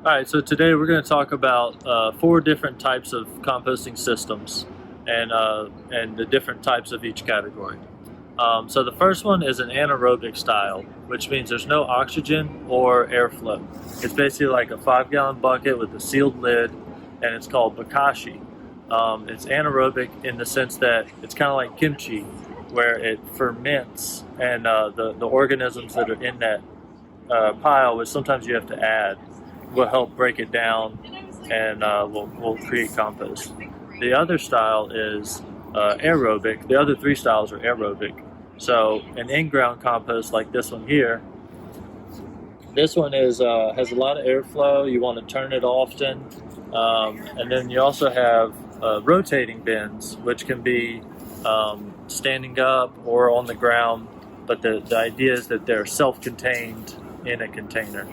Alright, so today we're going to talk about 4 different types of composting systems and the different types of each category. So the first one is an anaerobic style, which means there's no oxygen or airflow. It's basically like a 5-gallon bucket with a sealed lid, and it's called bokashi. It's anaerobic in the sense that it's kind of like kimchi, where it ferments, and the organisms that are in that pile, which sometimes you have to add, will help break it down and will create compost. The other style is aerobic. The other 3 styles are aerobic. So an in-ground compost like this one here, this one is has a lot of airflow. You want to turn it often. And then you also have rotating bins, which can be standing up or on the ground, but the idea is that they're self-contained in a container.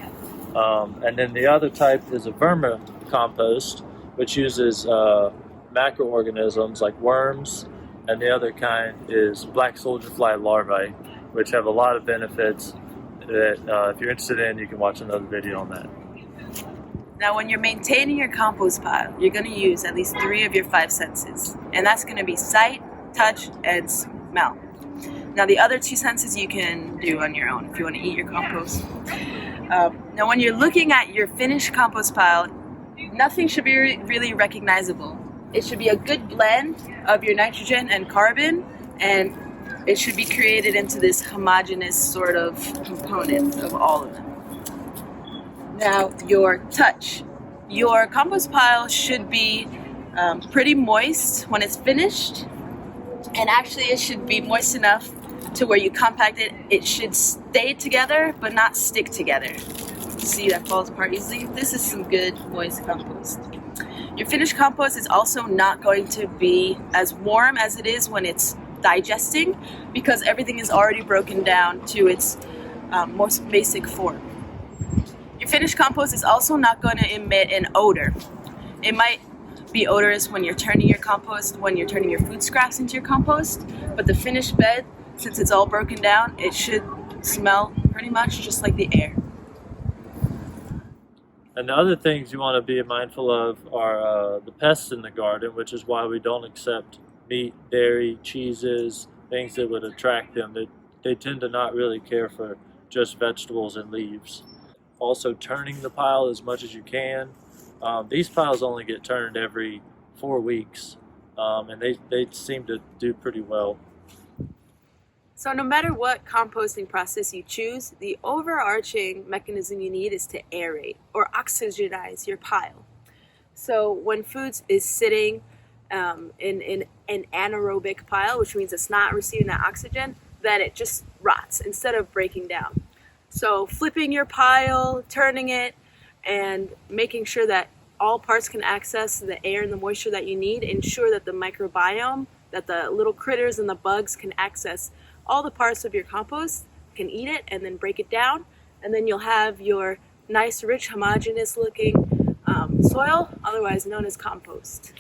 And then the other type is a vermicompost, which uses macroorganisms like worms, and the other kind is black soldier fly larvae, which have a lot of benefits that if you're interested in, you can watch another video on that. Now, when you're maintaining your compost pile, you're going to use at least 3 of your 5 senses, and that's going to be sight, touch, and smell. Now, the other 2 senses you can do on your own if you want to eat your compost. Now, when you're looking at your finished compost pile, nothing should be really recognizable. It should be a good blend of your nitrogen and carbon, and it should be created into this homogeneous sort of component of all of them. Now, your touch. Your compost pile should be pretty moist when it's finished, and actually it should be moist enough to where you compact it. It should stay together but not stick together. See, that falls apart easily. This is some good moist compost. Your finished compost is also not going to be as warm as it is when it's digesting, because everything is already broken down to its most basic form. Your finished compost is also not going to emit an odor. It might be odorous when you're turning your compost, when you're turning your food scraps into your compost, but the finished bed, since it's all broken down, it should smell pretty much just like the air. And the other things you want to be mindful of are the pests in the garden, which is why we don't accept meat, dairy, cheeses, things that would attract them. They tend to not really care for just vegetables and leaves. Also, turning the pile as much as you can. These piles only get turned every 4 weeks, and they seem to do pretty well. So no matter what composting process you choose, the overarching mechanism you need is to aerate or oxygenize your pile. So when food is sitting in an anaerobic pile, which means it's not receiving that oxygen, then it just rots instead of breaking down. So flipping your pile, turning it, and making sure that all parts can access the air and the moisture that you need, ensure that the microbiome, that the little critters and the bugs can access all the parts of your compost, can eat it and then break it down, and then you'll have your nice, rich, homogeneous looking soil, otherwise known as compost.